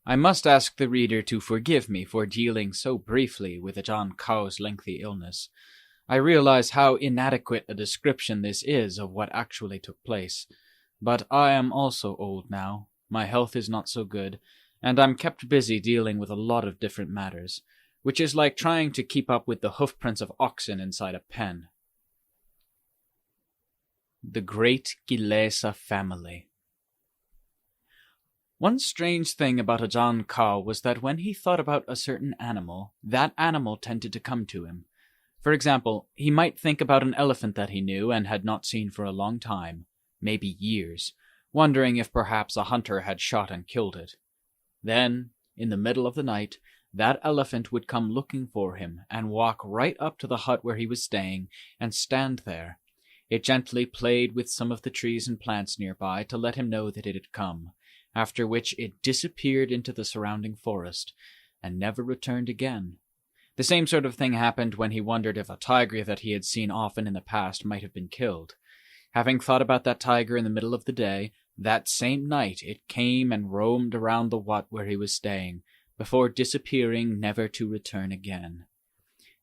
I must ask the reader to forgive me for dealing so briefly with Ajaan Khao's lengthy illness. I realize how inadequate a description this is of what actually took place. But I am also old now, my health is not so good, and I'm kept busy dealing with a lot of different matters, which is like trying to keep up with the hoofprints of oxen inside a pen. The Great Kilesa Family. One strange thing about Ajaan Khao was that when he thought about a certain animal, that animal tended to come to him. For example, he might think about an elephant that he knew and had not seen for a long time, maybe years, wondering if perhaps a hunter had shot and killed it. Then, in the middle of the night, that elephant would come looking for him and walk right up to the hut where he was staying and stand there. It gently played with some of the trees and plants nearby to let him know that it had come, after which it disappeared into the surrounding forest and never returned again. The same sort of thing happened when he wondered if a tiger that he had seen often in the past might have been killed. Having thought about that tiger in the middle of the day, that same night it came and roamed around the hut where he was staying, before disappearing never to return again.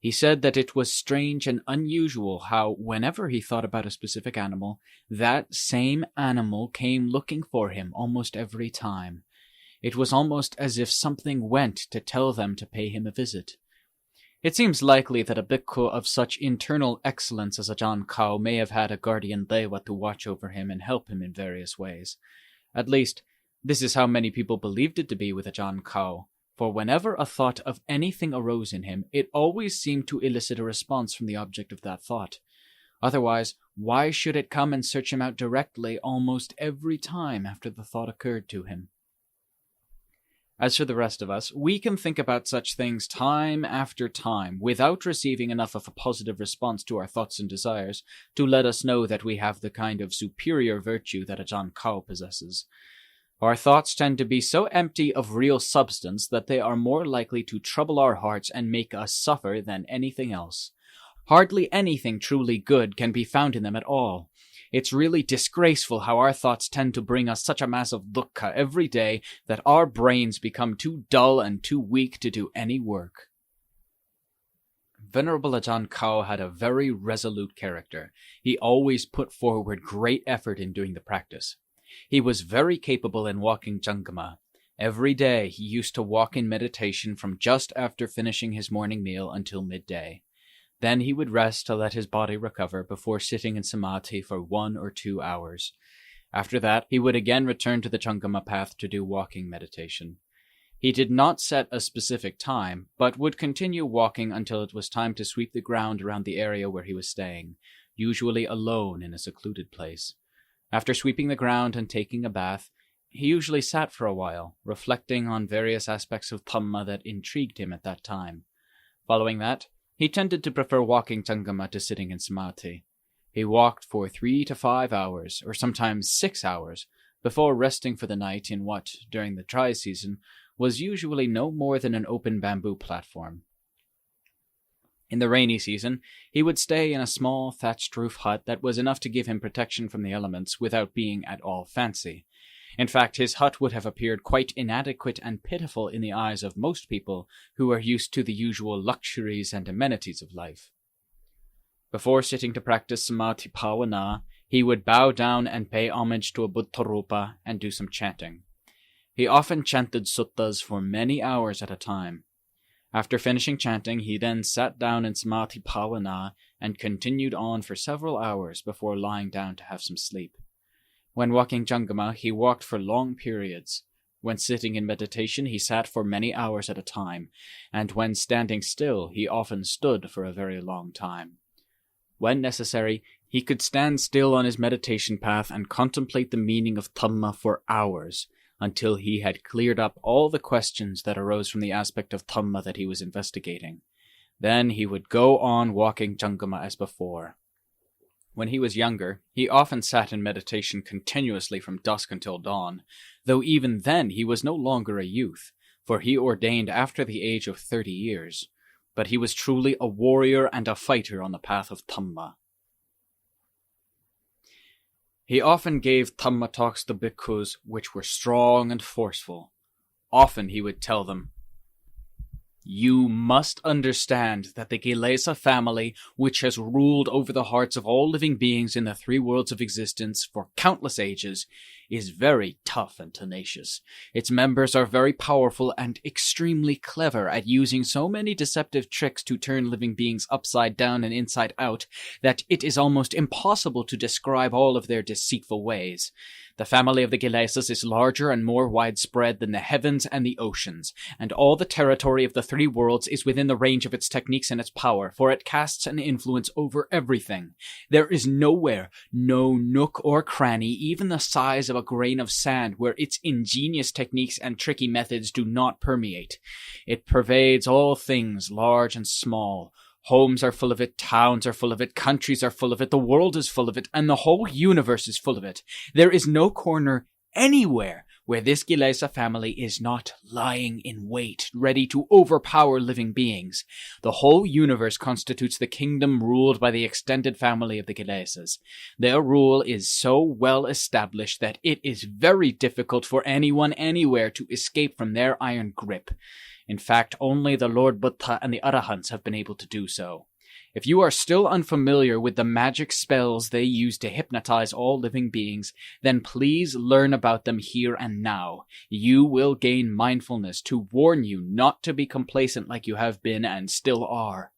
He said that it was strange and unusual how, whenever he thought about a specific animal, that same animal came looking for him almost every time. It was almost as if something went to tell them to pay him a visit. It seems likely that a bhikkhu of such internal excellence as Ajaan Khao may have had a guardian dewa to watch over him and help him in various ways. At least, this is how many people believed it to be with Ajaan Khao, for whenever a thought of anything arose in him, it always seemed to elicit a response from the object of that thought. Otherwise, why should it come and search him out directly almost every time after the thought occurred to him? As for the rest of us, we can think about such things time after time without receiving enough of a positive response to our thoughts and desires to let us know that we have the kind of superior virtue that Ajaan Khao possesses. Our thoughts tend to be so empty of real substance that they are more likely to trouble our hearts and make us suffer than anything else. Hardly anything truly good can be found in them at all. It's really disgraceful how our thoughts tend to bring us such a mass of dukkha every day that our brains become too dull and too weak to do any work. Venerable Ajaan Khao had a very resolute character. He always put forward great effort in doing the practice. He was very capable in walking Jangama. Every day he used to walk in meditation from just after finishing his morning meal until midday. Then he would rest to let his body recover before sitting in samadhi for 1 or 2 hours. After that, he would again return to the Jangama path to do walking meditation. He did not set a specific time, but would continue walking until it was time to sweep the ground around the area where he was staying, usually alone in a secluded place. After sweeping the ground and taking a bath, he usually sat for a while, reflecting on various aspects of Dhamma that intrigued him at that time. Following that, he tended to prefer walking Jangama to sitting in samadhi. He walked for 3 to 5 hours, or sometimes 6 hours, before resting for the night in what, during the dry season, was usually no more than an open bamboo platform. In the rainy season, he would stay in a small thatched roof hut that was enough to give him protection from the elements without being at all fancy. In fact, his hut would have appeared quite inadequate and pitiful in the eyes of most people who are used to the usual luxuries and amenities of life. Before sitting to practice samadhi bhavana, he would bow down and pay homage to a Buddha rupa and do some chanting. He often chanted suttas for many hours at a time. After finishing chanting, he then sat down in samadhi bhavana and continued on for several hours before lying down to have some sleep. When walking Jangama, he walked for long periods. When sitting in meditation, he sat for many hours at a time, and when standing still, he often stood for a very long time. When necessary, he could stand still on his meditation path and contemplate the meaning of Dhamma for hours, until he had cleared up all the questions that arose from the aspect of Dhamma that he was investigating. Then he would go on walking Jangama as before. When he was younger, he often sat in meditation continuously from dusk until dawn, though even then he was no longer a youth, for he ordained after the age of 30 years. But he was truly a warrior and a fighter on the path of Dhamma. He often gave Dhamma talks to bhikkhus which were strong and forceful. Often he would tell them, "You must understand that the Kilesa family, which has ruled over the hearts of all living beings in the three worlds of existence for countless ages, is very tough and tenacious. Its members are very powerful and extremely clever at using so many deceptive tricks to turn living beings upside down and inside out that it is almost impossible to describe all of their deceitful ways. The family of the Kilesas is larger and more widespread than the heavens and the oceans, and all the territory of the three worlds is within the range of its techniques and its power, for it casts an influence over everything. There is nowhere, no nook or cranny, even the size of a grain of sand, where its ingenious techniques and tricky methods do not permeate. It pervades all things, large and small. Homes are full of it, towns are full of it, countries are full of it, the world is full of it, and the whole universe is full of it. There is no corner anywhere where this Kilesa family is not lying in wait, ready to overpower living beings. The whole universe constitutes the kingdom ruled by the extended family of the Kilesas. Their rule is so well established that it is very difficult for anyone anywhere to escape from their iron grip. In fact, only the Lord Buddha and the Arahants have been able to do so. If you are still unfamiliar with the magic spells they use to hypnotize all living beings, then please learn about them here and now. You will gain mindfulness to warn you not to be complacent like you have been and still are.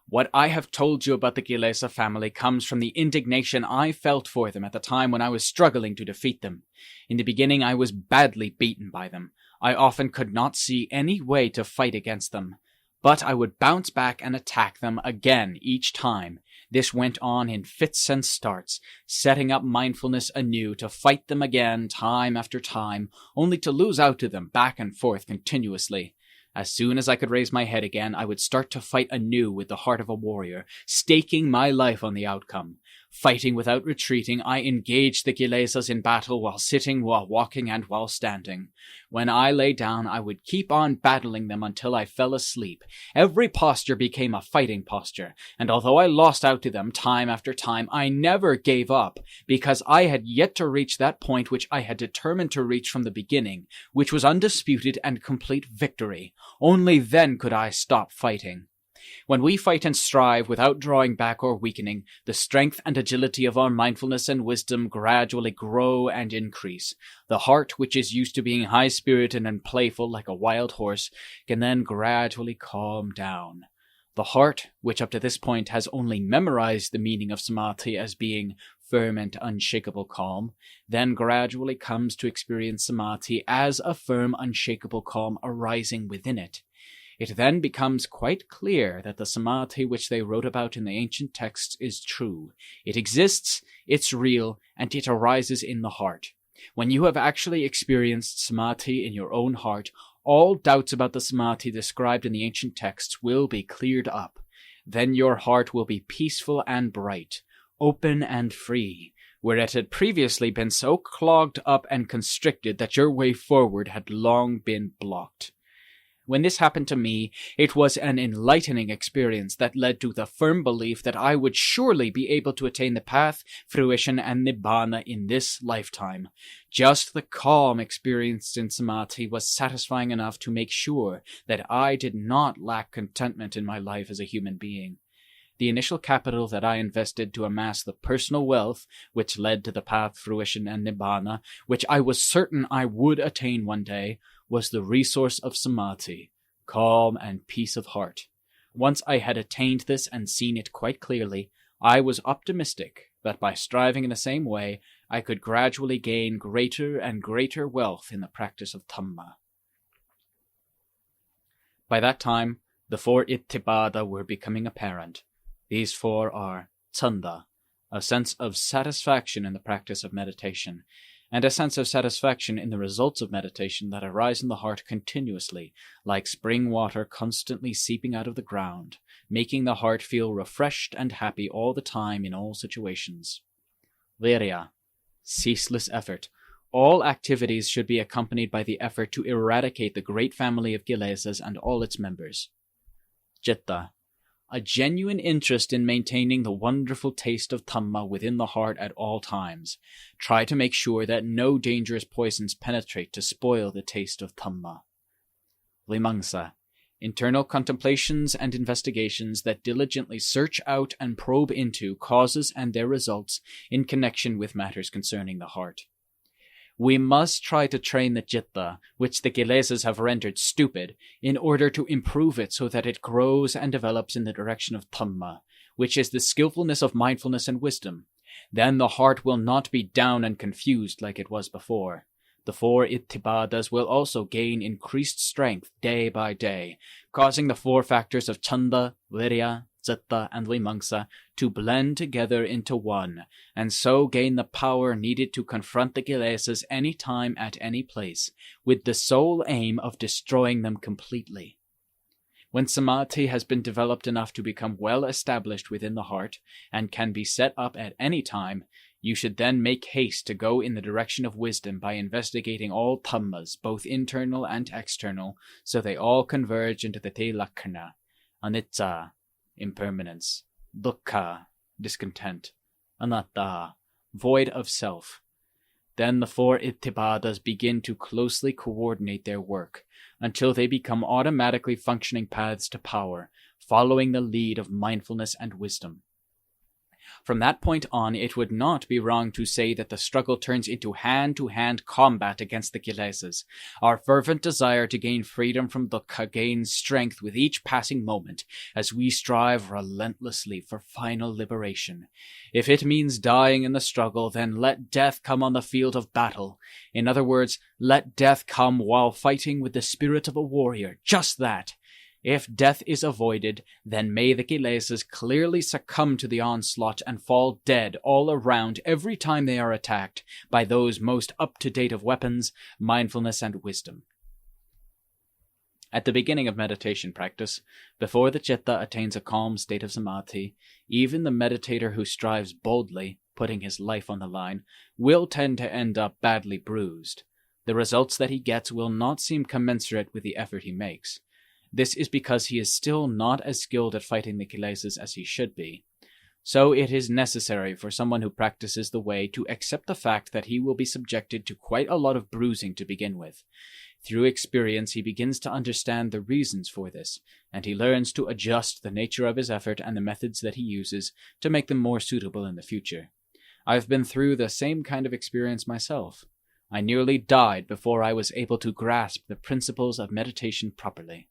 What I have told you about the Kilesa family comes from the indignation I felt for them at the time when I was struggling to defeat them. In the beginning, I was badly beaten by them. I often could not see any way to fight against them. But I would bounce back and attack them again each time. This went on in fits and starts, setting up mindfulness anew to fight them again time after time, only to lose out to them back and forth continuously. As soon as I could raise my head again, I would start to fight anew with the heart of a warrior, staking my life on the outcome. Fighting without retreating, I engaged the Kilesas in battle while sitting, while walking, and while standing. When I lay down, I would keep on battling them until I fell asleep. Every posture became a fighting posture, and although I lost out to them time after time, I never gave up, because I had yet to reach that point which I had determined to reach from the beginning, which was undisputed and complete victory. Only then could I stop fighting. When we fight and strive without drawing back or weakening, the strength and agility of our mindfulness and wisdom gradually grow and increase. The heart, which is used to being high-spirited and playful like a wild horse, can then gradually calm down. The heart, which up to this point has only memorized the meaning of samadhi as being firm and unshakable calm, then gradually comes to experience samadhi as a firm, unshakable calm arising within it. It then becomes quite clear that the samadhi which they wrote about in the ancient texts is true. It exists, it's real, and it arises in the heart. When you have actually experienced samadhi in your own heart, all doubts about the samadhi described in the ancient texts will be cleared up. Then your heart will be peaceful and bright, open and free, where it had previously been so clogged up and constricted that your way forward had long been blocked. When this happened to me, it was an enlightening experience that led to the firm belief that I would surely be able to attain the path, fruition, and nibbana in this lifetime. Just the calm experienced in samadhi was satisfying enough to make sure that I did not lack contentment in my life as a human being. The initial capital that I invested to amass the personal wealth which led to the path, fruition, and nibbana, which I was certain I would attain one day, was the resource of samadhi, calm and peace of heart. Once I had attained this and seen it quite clearly, I was optimistic that by striving in the same way, I could gradually gain greater and greater wealth in the practice of Dhamma. By that time, the 4 Itthipada were becoming apparent. These 4 are chanda, a sense of satisfaction in the practice of meditation, and a sense of satisfaction in the results of meditation that arise in the heart continuously, like spring water constantly seeping out of the ground, making the heart feel refreshed and happy all the time in all situations. Virya, ceaseless effort. All activities should be accompanied by the effort to eradicate the great family of Kilesas and all its members. Citta, a genuine interest in maintaining the wonderful taste of Dhamma within the heart at all times. Try to make sure that no dangerous poisons penetrate to spoil the taste of Dhamma. Vimamsa, internal contemplations and investigations that diligently search out and probe into causes and their results in connection with matters concerning the heart. We must try to train the citta, which the Kilesas have rendered stupid, in order to improve it so that it grows and develops in the direction of Dhamma, which is the skillfulness of mindfulness and wisdom. Then the heart will not be down and confused like it was before. The 4 Itthipadas will also gain increased strength day by day, causing the 4 factors of Chanda, Virya, Citta, and Vimamsa to blend together into one, and so gain the power needed to confront the Kilesas any time at any place, with the sole aim of destroying them completely. When samadhi has been developed enough to become well established within the heart, and can be set up at any time, you should then make haste to go in the direction of wisdom by investigating all dhammas, both internal and external, so they all converge into the Te-Lakkhana, anicca, impermanence, dukkha, discontent, anatta, void of self. Then the 4 Itthipadas begin to closely coordinate their work, until they become automatically functioning paths to power, following the lead of mindfulness and wisdom. From that point on, it would not be wrong to say that the struggle turns into hand-to-hand combat against the Kilesas. Our fervent desire to gain freedom from dukkha gains strength with each passing moment, as we strive relentlessly for final liberation. If it means dying in the struggle, then let death come on the field of battle. In other words, let death come while fighting with the spirit of a warrior. Just that. If death is avoided, then may the Kilesas clearly succumb to the onslaught and fall dead all around every time they are attacked by those most up-to-date of weapons, mindfulness and wisdom. At the beginning of meditation practice, before the citta attains a calm state of samadhi, even the meditator who strives boldly, putting his life on the line, will tend to end up badly bruised. The results that he gets will not seem commensurate with the effort he makes. This is because he is still not as skilled at fighting the Kilesas as he should be. So it is necessary for someone who practices the way to accept the fact that he will be subjected to quite a lot of bruising to begin with. Through experience, he begins to understand the reasons for this, and he learns to adjust the nature of his effort and the methods that he uses to make them more suitable in the future. I've been through the same kind of experience myself. I nearly died before I was able to grasp the principles of meditation properly.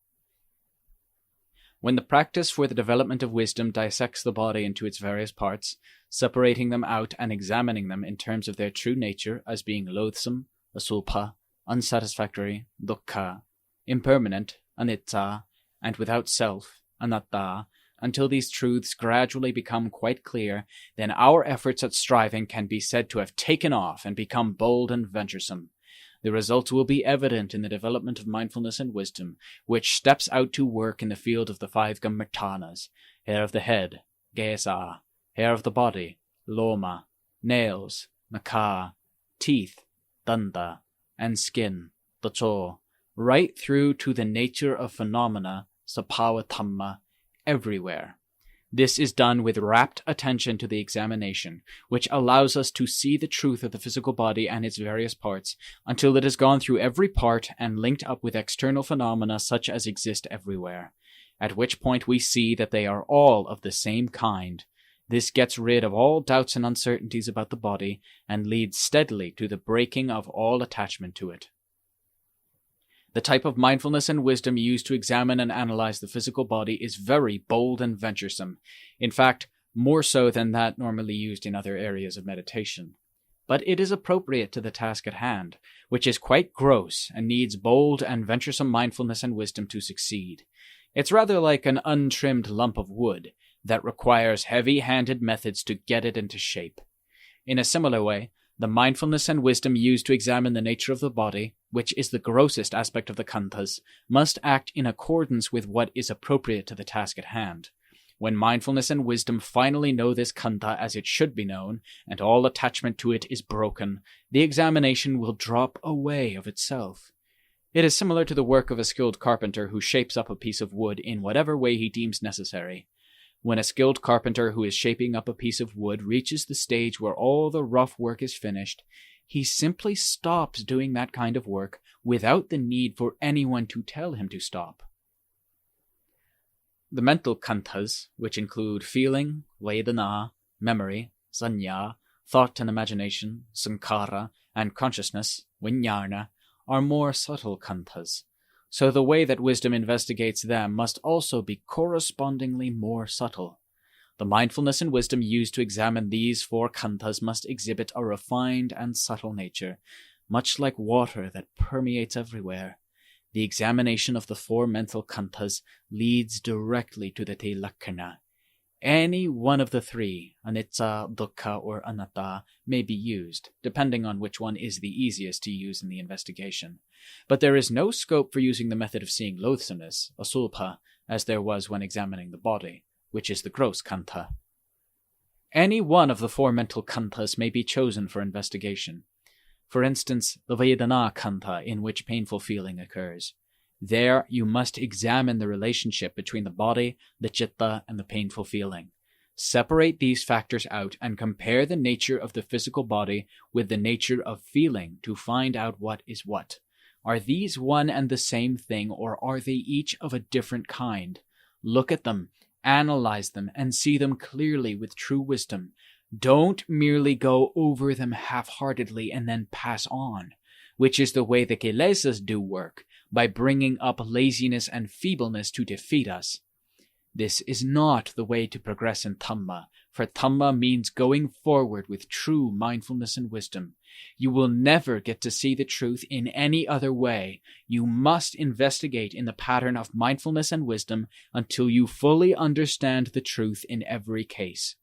When the practice for the development of wisdom dissects the body into its various parts, separating them out and examining them in terms of their true nature as being loathsome, asulpa, unsatisfactory, dukkha, impermanent, anicca, and without self, anatta, until these truths gradually become quite clear, then our efforts at striving can be said to have taken off and become bold and venturesome. The results will be evident in the development of mindfulness and wisdom, which steps out to work in the field of the 5 gammartanas, hair of the head, gesa, hair of the body, loma, nails, naka, teeth, danta, and skin, tacho, right through to the nature of phenomena, sabhava dhamma, everywhere. This is done with rapt attention to the examination, which allows us to see the truth of the physical body and its various parts, until it has gone through every part and linked up with external phenomena such as exist everywhere, at which point we see that they are all of the same kind. This gets rid of all doubts and uncertainties about the body, and leads steadily to the breaking of all attachment to it. The type of mindfulness and wisdom used to examine and analyze the physical body is very bold and venturesome, in fact, more so than that normally used in other areas of meditation. But it is appropriate to the task at hand, which is quite gross and needs bold and venturesome mindfulness and wisdom to succeed. It's rather like an untrimmed lump of wood that requires heavy-handed methods to get it into shape. In a similar way, the mindfulness and wisdom used to examine the nature of the body, which is the grossest aspect of the khandhas, must act in accordance with what is appropriate to the task at hand. When mindfulness and wisdom finally know this khandha as it should be known, and all attachment to it is broken, the examination will drop away of itself. It is similar to the work of a skilled carpenter who shapes up a piece of wood in whatever way he deems necessary. When a skilled carpenter who is shaping up a piece of wood reaches the stage where all the rough work is finished, he simply stops doing that kind of work without the need for anyone to tell him to stop. The mental khandhas, which include feeling, vedana, memory, sanya, thought and imagination, sankhara, and consciousness, vijnana, are more subtle khandhas. So the way that wisdom investigates them must also be correspondingly more subtle. The mindfulness and wisdom used to examine these four khandhas must exhibit a refined and subtle nature, much like water that permeates everywhere. The examination of the four mental khandhas leads directly to the Tilakkhana. Any one of the three, anicca, dukkha, or anatta, may be used, depending on which one is the easiest to use in the investigation. But there is no scope for using the method of seeing loathsomeness, asulpa, as there was when examining the body, which is the gross khandha. Any one of the four mental khandhas may be chosen for investigation. For instance, the vedana khandha, in which painful feeling occurs. There, you must examine the relationship between the body, the citta, and the painful feeling. Separate these factors out and compare the nature of the physical body with the nature of feeling to find out what is what. Are these one and the same thing, or are they each of a different kind? Look at them, analyze them, and see them clearly with true wisdom. Don't merely go over them half-heartedly and then pass on, which is the way the Kilesas do work, by bringing up laziness and feebleness to defeat us. This is not the way to progress in Dhamma, for Dhamma means going forward with true mindfulness and wisdom. You will never get to see the truth in any other way. You must investigate in the pattern of mindfulness and wisdom until you fully understand the truth in every case.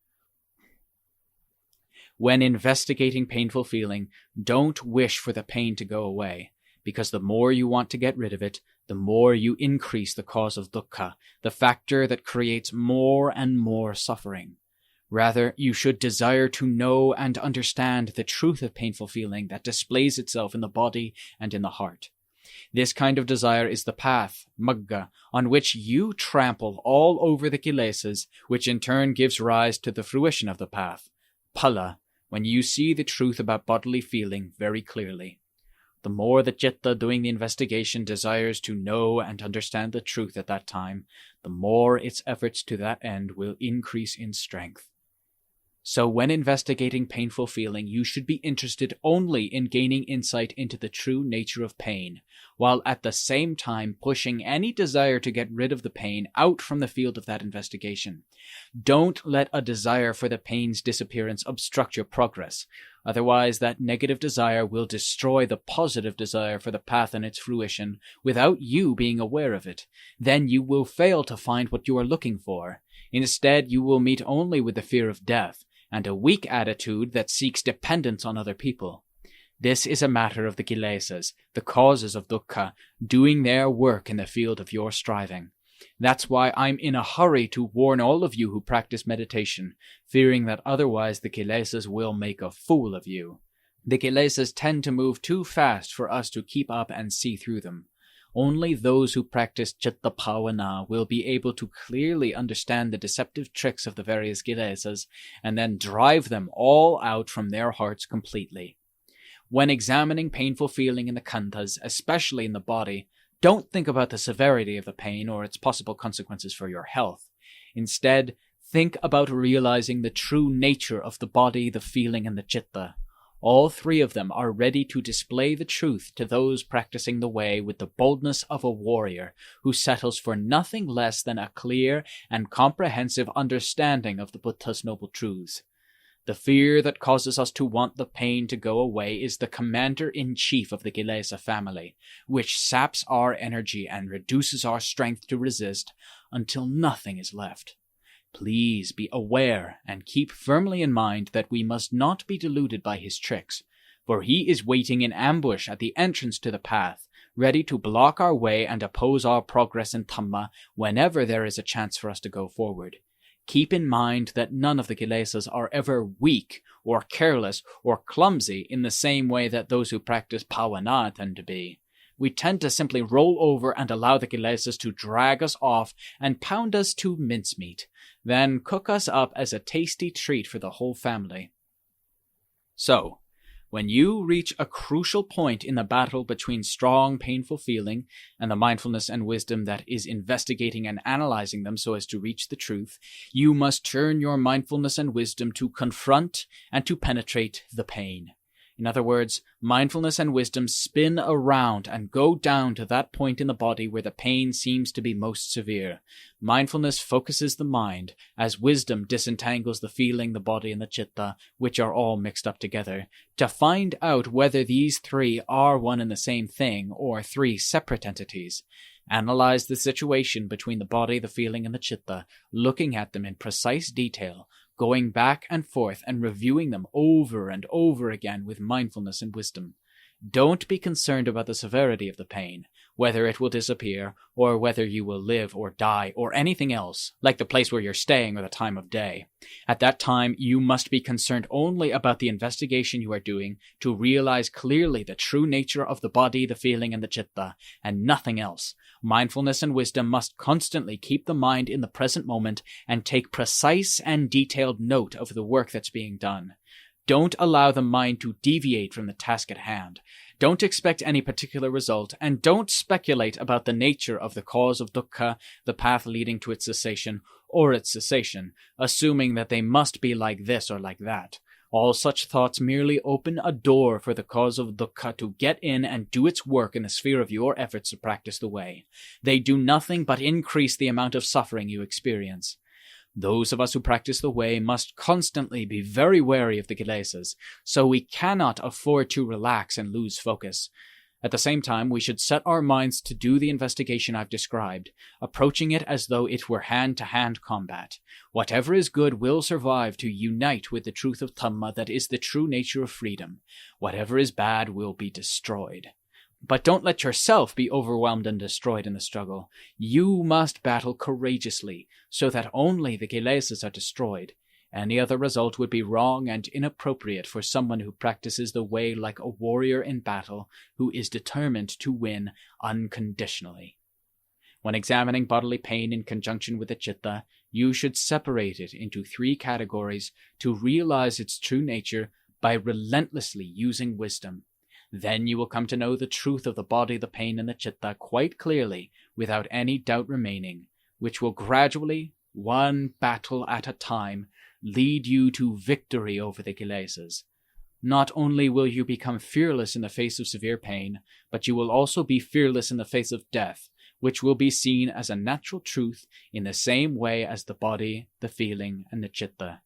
When investigating painful feeling, don't wish for the pain to go away, because the more you want to get rid of it, the more you increase the cause of dukkha, the factor that creates more and more suffering. Rather, you should desire to know and understand the truth of painful feeling that displays itself in the body and in the heart. This kind of desire is the path, magga, on which you trample all over the kilesas, which in turn gives rise to the fruition of the path, phala, when you see the truth about bodily feeling very clearly. The more the citta doing the investigation desires to know and understand the truth at that time, the more its efforts to that end will increase in strength. So when investigating painful feeling, you should be interested only in gaining insight into the true nature of pain, while at the same time pushing any desire to get rid of the pain out from the field of that investigation. Don't let a desire for the pain's disappearance obstruct your progress. Otherwise, that negative desire will destroy the positive desire for the path and its fruition without you being aware of it. Then you will fail to find what you are looking for. Instead, you will meet only with the fear of death and a weak attitude that seeks dependence on other people. This is a matter of the Kilesas, the causes of dukkha, doing their work in the field of your striving. That's why I'm in a hurry to warn all of you who practice meditation, fearing that otherwise the Kilesas will make a fool of you. The Kilesas tend to move too fast for us to keep up and see through them. Only those who practice citta bhavana will be able to clearly understand the deceptive tricks of the various Kilesas and then drive them all out from their hearts completely. When examining painful feeling in the khandhas, especially in the body, don't think about the severity of the pain or its possible consequences for your health. Instead, think about realizing the true nature of the body, the feeling, and the citta. All three of them are ready to display the truth to those practicing the way with the boldness of a warrior who settles for nothing less than a clear and comprehensive understanding of the Buddha's noble truths. The fear that causes us to want the pain to go away is the commander-in-chief of the Kilesa family, which saps our energy and reduces our strength to resist until nothing is left. Please be aware and keep firmly in mind that we must not be deluded by his tricks, for he is waiting in ambush at the entrance to the path, ready to block our way and oppose our progress in Dhamma whenever there is a chance for us to go forward. Keep in mind that none of the Kilesas are ever weak or careless or clumsy in the same way that those who practice bhavana tend to be. We tend to simply roll over and allow the Kilesas to drag us off and pound us to mincemeat, then cook us up as a tasty treat for the whole family. So, when you reach a crucial point in the battle between strong, painful feeling and the mindfulness and wisdom that is investigating and analyzing them so as to reach the truth, you must turn your mindfulness and wisdom to confront and to penetrate the pain. In other words, mindfulness and wisdom spin around and go down to that point in the body where the pain seems to be most severe. Mindfulness focuses the mind, as wisdom disentangles the feeling, the body, and the chitta, which are all mixed up together, to find out whether these three are one and the same thing or three separate entities. Analyze the situation between the body, the feeling, and the chitta, looking at them in precise detail, going back and forth and reviewing them over and over again with mindfulness and wisdom. Don't be concerned about the severity of the pain, whether it will disappear, or whether you will live or die, or anything else, like the place where you're staying or the time of day. At that time, you must be concerned only about the investigation you are doing to realize clearly the true nature of the body, the feeling, and the chitta, and nothing else. Mindfulness and wisdom must constantly keep the mind in the present moment and take precise and detailed note of the work that's being done. Don't allow the mind to deviate from the task at hand. Don't expect any particular result, and don't speculate about the nature of the cause of dukkha, the path leading to its cessation, or its cessation, assuming that they must be like this or like that. All such thoughts merely open a door for the cause of dukkha to get in and do its work in the sphere of your efforts to practice the way. They do nothing but increase the amount of suffering you experience. Those of us who practice the way must constantly be very wary of the Kilesas, so we cannot afford to relax and lose focus. At the same time, we should set our minds to do the investigation I've described, approaching it as though it were hand-to-hand combat. Whatever is good will survive to unite with the truth of Dhamma that is the true nature of freedom. Whatever is bad will be destroyed. But don't let yourself be overwhelmed and destroyed in the struggle. You must battle courageously, so that only the Kilesas are destroyed. Any other result would be wrong and inappropriate for someone who practices the way like a warrior in battle, who is determined to win unconditionally. When examining bodily pain in conjunction with the chitta, you should separate it into three categories to realize its true nature by relentlessly using wisdom. Then you will come to know the truth of the body, the pain, and the chitta quite clearly, without any doubt remaining, which will gradually, one battle at a time, lead you to victory over the Kilesas. Not only will you become fearless in the face of severe pain, but you will also be fearless in the face of death, which will be seen as a natural truth in the same way as the body, the feeling, and the chitta.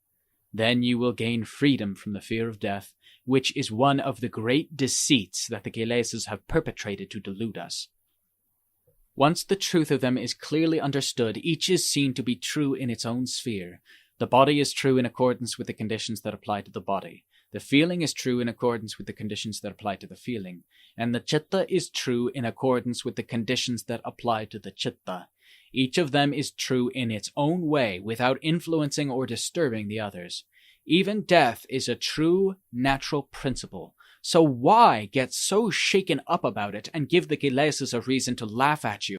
Then you will gain freedom from the fear of death, which is one of the great deceits that the Kilesas have perpetrated to delude us. Once the truth of them is clearly understood, each is seen to be true in its own sphere. The body is true in accordance with the conditions that apply to the body. The feeling is true in accordance with the conditions that apply to the feeling. And the chitta is true in accordance with the conditions that apply to the chitta. Each of them is true in its own way, without influencing or disturbing the others. Even death is a true, natural principle. So why get so shaken up about it and give the Kilesas a reason to laugh at you?